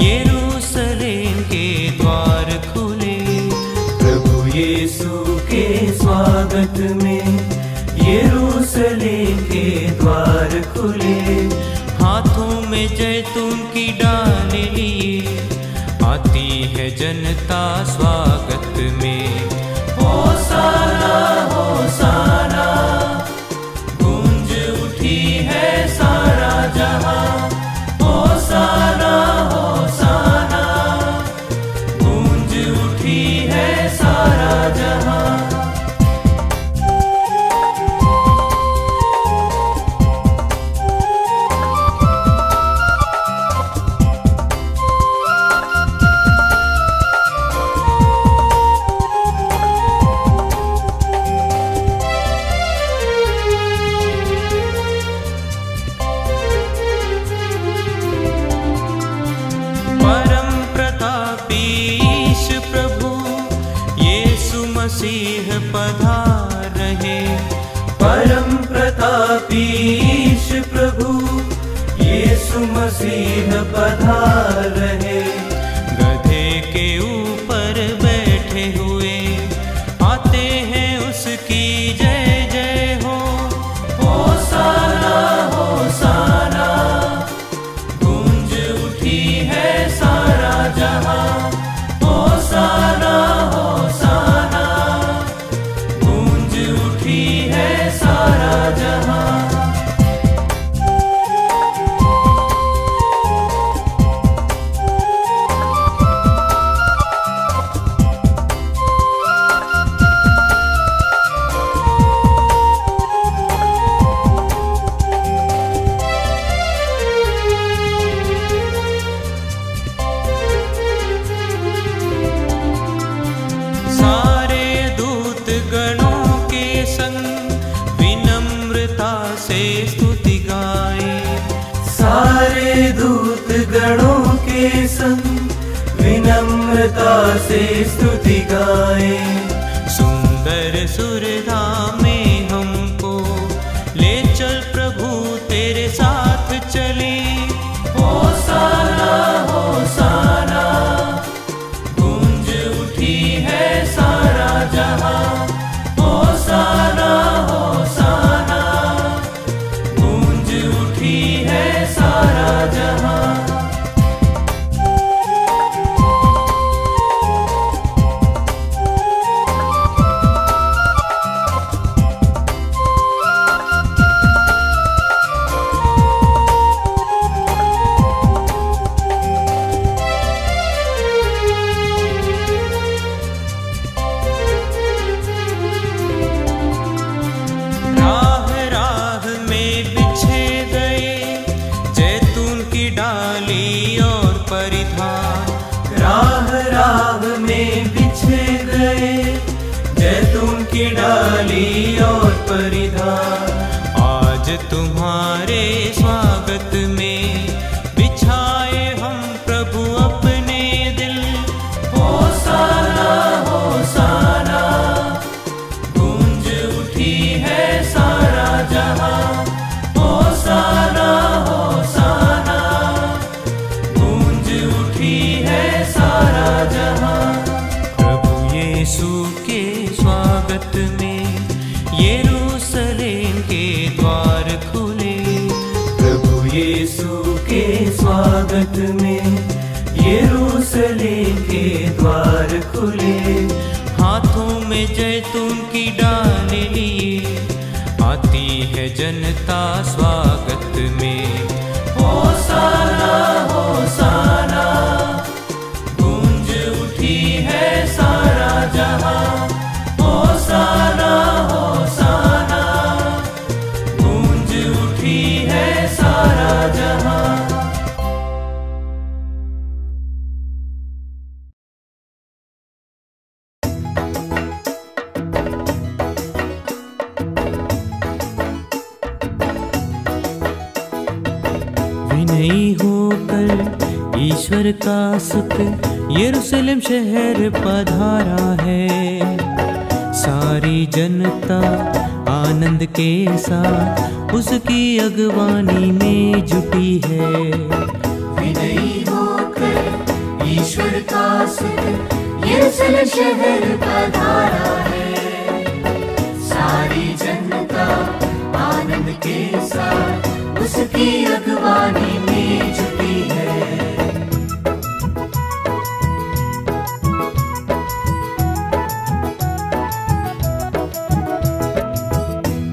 यरूशलेम के द्वार खुले। प्रभु यीशु के स्वागत में यरूशलेम के द्वार खुले। हाथों में जैतून की डाली लिए आती है जनता स्वागत में। होसाना होसाना गूंज उठी है सारा जहां। होसाना होसाना गूंज उठी है सारा जहां। मसीह पधार रहे। परम प्रतापी ईश प्रभु यीशु मसीह पधार रहे। गधे के ऊपर बैठे हुए आते हैं उसकी जय जय हो। होसाना होसाना गूंज उठी है सारा जहां। होसाना होसाना गूंज उठी है सारा जहां। सारे दूत गणों के संग विनम्रता से स्तुति गाए। सारे दूत गणों के संग विनम्रता से स्तुति गाए। सुंदर सुरधाम में हमको ले चल प्रभु तेरे साथ चले। होसाना होसाना गूंज उठी है सारा जहां। होसाना होसाना गूंज उठी है सारा जहां। राह राह में बिछे गए जैतून की डाली और परिधान। राह राह में बिछे गए जैतून की डाली और परिधान। आज तुम्हारे स्वागत में बिछाए हम प्रभु अपने दिल। होसाना होसाना गूंज उठी है सारा जहां। होसाना होसाना गूंज उठी है सारा जहां। प्रभु यीशु के स्वागत में यरूशलेम के द्वार खुले। प्रभु यीशु के स्वागत में यरूशलेम के द्वार खुले। हाथों में जैतून की डाली लिए आती है जनता स्वागत में। होसाना होसाना गूंज उठी है सारा जहां। होसाना होसाना गूंज उठी है सारा जहां। विनयी होकर ईश्वर का सुत यरूशलेम शहर पधारा है। सारी जनता आनंद के साथ उसकी अगवानी में जुटी है। विनयी होकर ईश्वर का सुख यरूशलेम शहर पधारा है। सारी जनता आनंद के साथ उसकी अगवानी में जुटी है।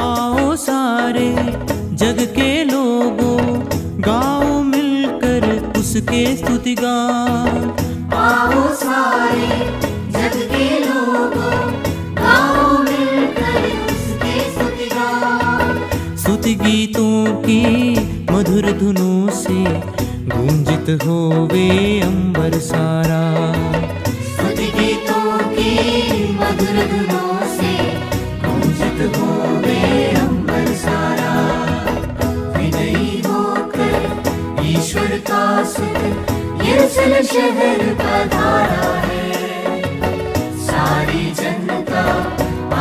आओ सारे जग के लोगों, गाओ मिलकर उसके स्तुतिगान। आओ सारे जग के लोगों, गाओ मिलकर उसके स्तुतिगान। स्तुति गीतों की मधुर धुनों से गूंजित होवे अंबर सारा। स्तुति गीतों की मधुर धुनों से गूंजित होवे अंबर सारा। विनयी होकर ईश्वर का सुख यरूशलेम शहर पधारा है। सारी जनता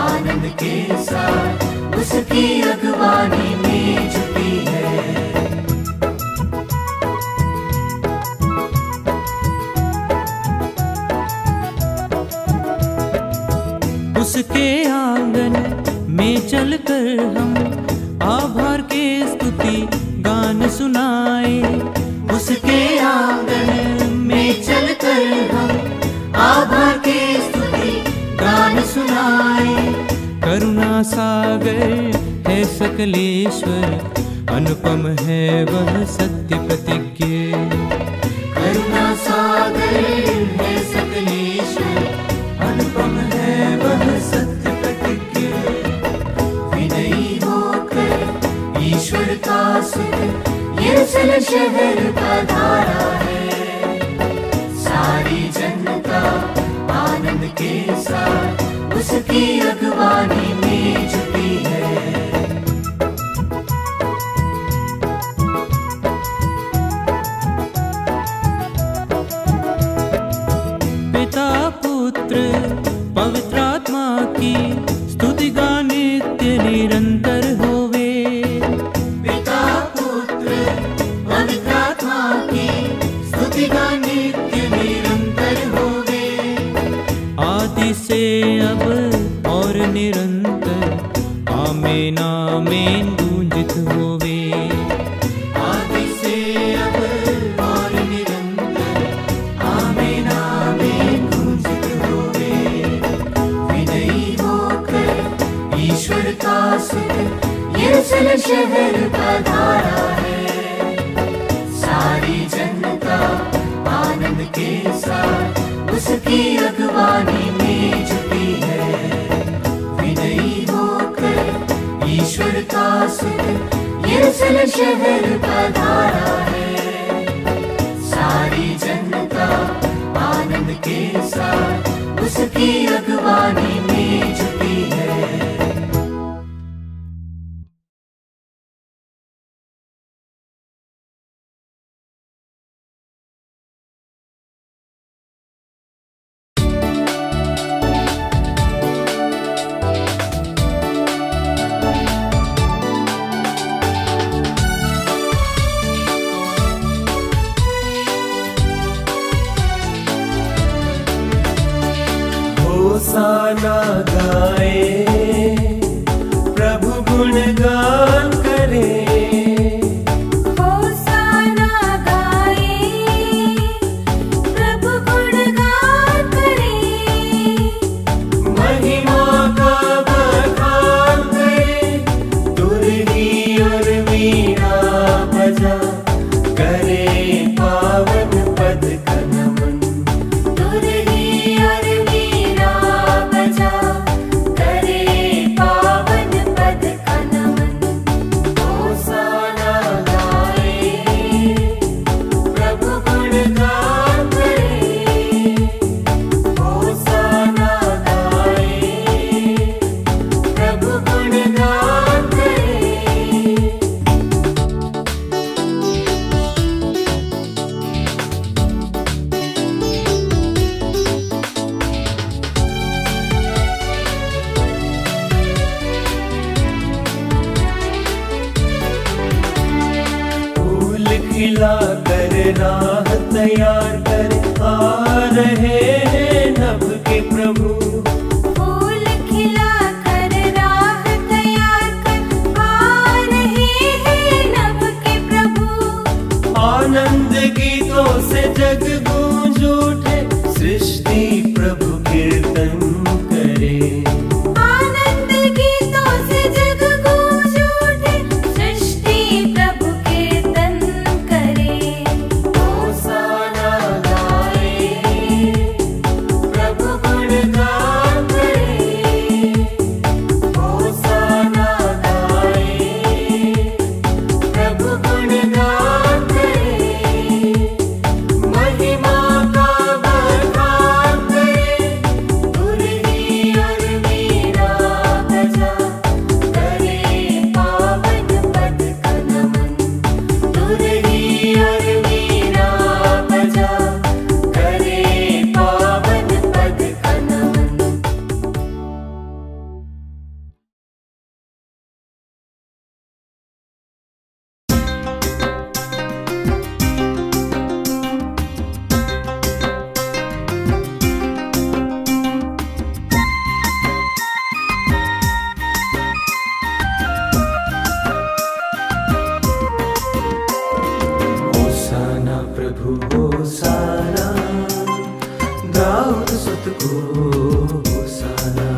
आनंद के साथ उसकी अगवानी में जुटी है। उसके आंगन में चलकर हम आभार के स्तुति गान सुनाए। उसके आंगन में चलकर हम आभार के स्तुति गान सुनाए। करुणा सागर है सकलेश्वर, अनुपम है वह सत्य प्रतिज्ञ। करुणा सागर है सकलेश्वर, अनुपम है वह सत्य प्रतिज्ञ। विनयी होकर ईश्वर का सुख यरूशलेम शहर पधारा है। सारी जनता आनंद के साथ उसकी अगवानी में जुटी है। पिता पुत्र पवित्र आत्मा की स्तुति गान नित्य निरंतर होवे। पिता पुत्र पवित्र आत्मा की स्तुति गान नित्य निरंतर होवे। आदि से अब और निरंतर आमीन आमीन गूंजित होवे। आदि से अब और निरंतर आमीन आमीन गूंजित होवे। विनयी होकर ईश्वर का सुख यरूशलेम शहर पधारा है। सारी जनता आनंद के साथ उसकी अगवानी में जुटी है। विनयी होकर ईश्वर का सुख यरूशलेम शहर पधारा है। सारी जनता आनंद के साथ उसकी अगवानी में जुटी है। होसाना गाए, प्रभु गुणगान करे। होसाना गाए, प्रभु गुणगान करे। महिमा का बखान करे, तुरही और वीणा बजा करे पावन पद का नमन। तुरही और वीणा बजा करे रहे हैं नभ के प्रभु। फूल खिला कर राह तैयार कर आ रहे हैं नभ के प्रभु। आनंद गीतों से जग गूंज उठे, सृष्टि प्रभु कीर्तन करे। आनंद गीतों से जग गूंज उठे, सृष्टि प्रभु कीर्तन करे। होसाना गाए, प्रभु गुणगान करे। होसाना गाए, प्रभु गुणगान करे। महिमा का बखान करे, दुर्गी और वीणा बजा, करे पावन पद का नमन। दुर्गी और वीणा बजा, करे पावन पद का नमन। होसाना प्रभु होसाना, दाऊद सुत को होसाना।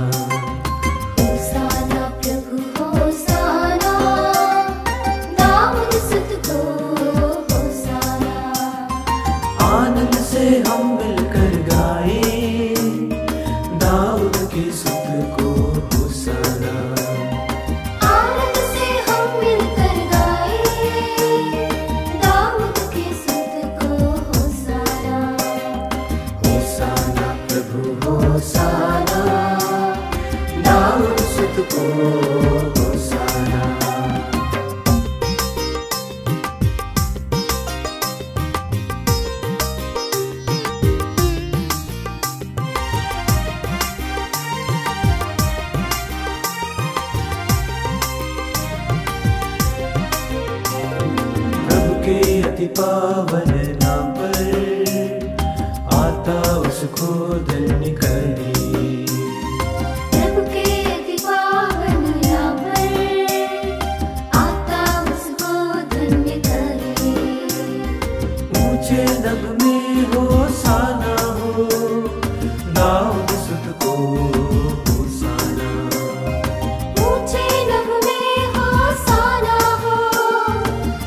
होसाना प्रभु होसाना, दाऊद सुत को होसाना। आनंद से हम मिलकर गाए, दाऊद के सुत को होसाना। आनंद से हम मिलकर गाए, दाऊद के सुत को होसाना। होसाना प्रभु होसाना, दाऊद सुत को होसाना। प्रभु के अति पावन नाम पर, आता उसको धन्य करे। प्रभु के अति पावन नाम पर, आता उसको धन्य करे। ऊंचे नभ में होसाना हो, दाऊद सुत को होसाना। ऊंचे नभ में होसाना हो,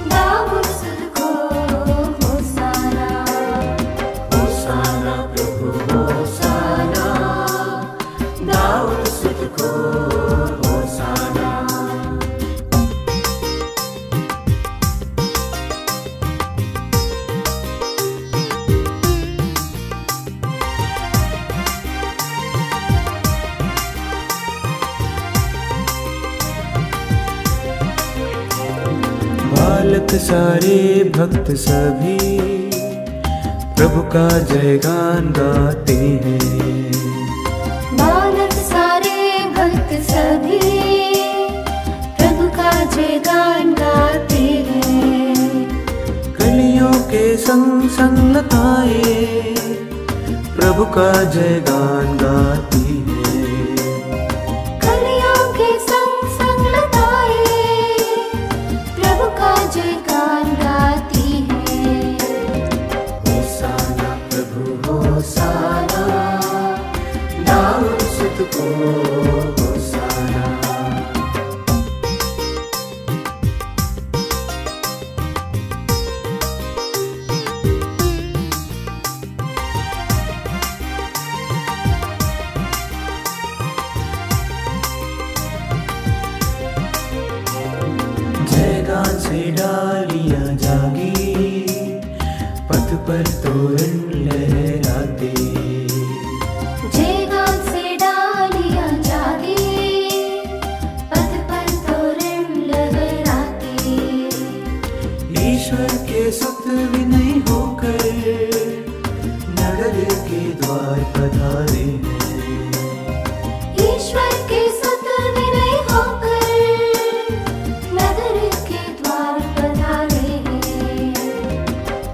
दाऊद सुत को होसाना। होसाना प्रभु होसाना, दाऊद सुत को होसाना। बालक सारे भक्त सभी, प्रभु का जयगान गाते हैं। बालक सारे भक्त सभी, प्रभु का जयगान गाते हैं। कलियों के संग संग लताएं, प्रभु का जयगान गाती हैं। कलियों के संग संग लताएं, प्रभु का जयगान गाती हैं। होसाना प्रभु होसाना, दाऊद सुत को होसाना। जयगान से डालियां जागी, पथ पर तोरण लहराते। जयगान से डालियां जागी, पथ पर तोरण लहराते। ईश्वर के सुत विनय होकर, नगर के द्वार पधारे हैं। ईश्वर के सुत विनय होकर, नगर के द्वार पधारे हैं।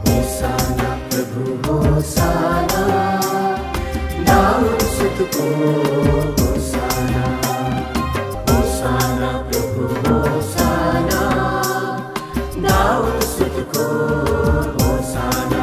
होसाना प्रभु होसाना, दाऊद सुत को होसाना, होसाना प्रभु होसाना, दाऊद सुत को होसाना।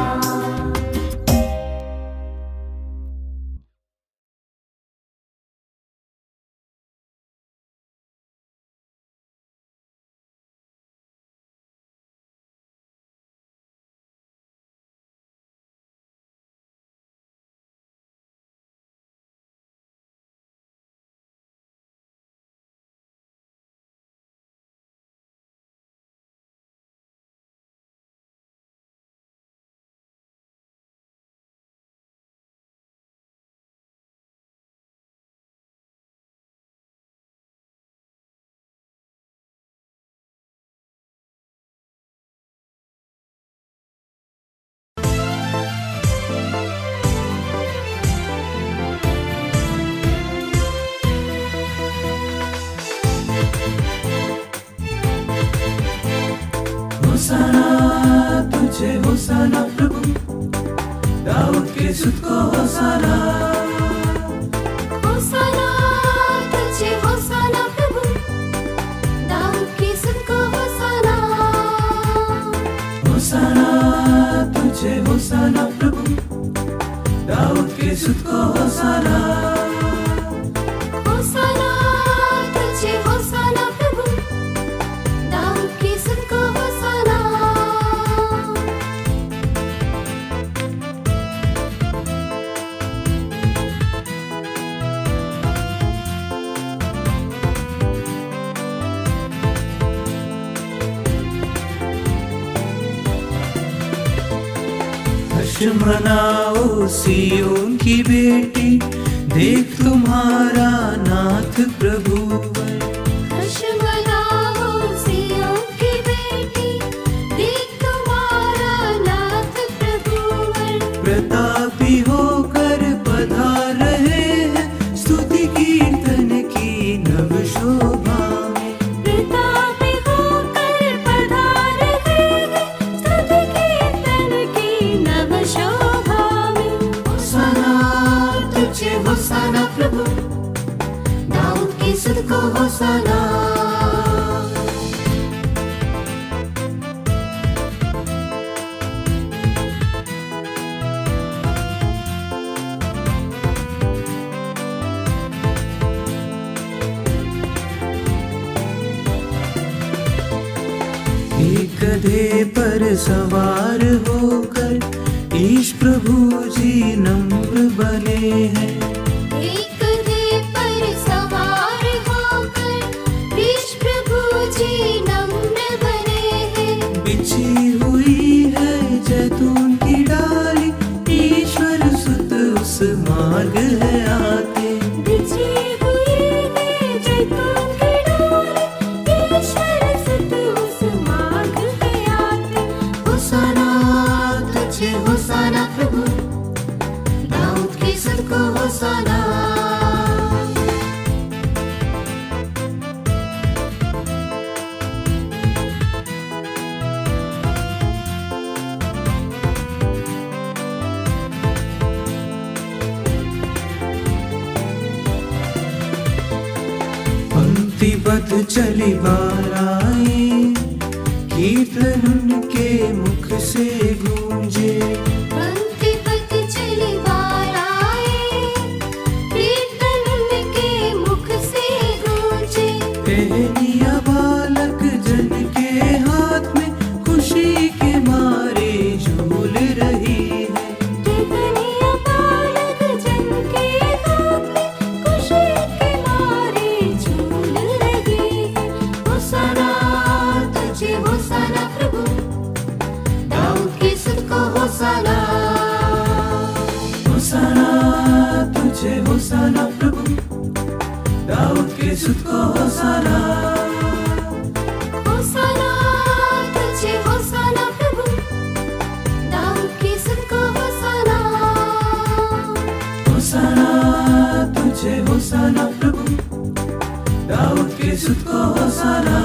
होसाना तुझे होसाना प्रभु, दाऊद के सुत को होसाना। होसाना तुझे होसाना प्रभु, दाऊद के सुत को होसाना। होसाना तुझे होसाना प्रभु, दाऊद के सुत को होसाना। होसाना तुझे होसाना प्रभु, दाऊद के सुत को होसाना। हर्ष मनाओ सिय्योन की बेटी, देख तुम्हारा नाथ प्रभु। हर्ष मनाओ सिय्योन की बेटी, देख तुम्हारा नाथ प्रभु। प्रतापी होकर पधार रहे हैं, स्तुति कीर्तन की नव शोभा में। प्रतापी होकर पधार रहे हैं, स्तुति कीर्तन की नव शोभा में। होसाना तुझे होसाना प्रभु, दाऊद के सुत को होसाना। एक गधे पर सवार होकर ईश प्रभु जी नम्र बने हैं। एक गधे पर सवार होकर ईश प्रभु जी नम्र बने हैं। बिछी हुई है जैतून की डाली, ईश्वर सुत उस मार्ग है आते। बिछी हुई है जैतून की डाली, ईश्वर सुत उस मार्ग पे आते। होसाना तुझे होसाना प्रभु, दाऊद के सुत को होसाना। पंक्तिबद्ध चली बाराएं, कीर्तन उनके मुख से गूंजे। पंक्तिबद्ध चली बाराएं, कीर्तन उनके मुख से गूंजे। टहनियाँ बालक जन के हाथ में, खुशी के मारे झूल रही है। टहनियाँ बालक जन के हाथ में, खुशी के मारे झूल रही है। होसाना तुझे होसाना प्रभु, दाऊद के सुत को होसाना। होसाना तुझे होसाना प्रभु, दाऊद के सुत को होसाना। होसाना तुझे होसाना प्रभु, दाऊद के सुत को होसाना। होसाना तुझे होसाना प्रभु, दाऊद के सुत को होसाना।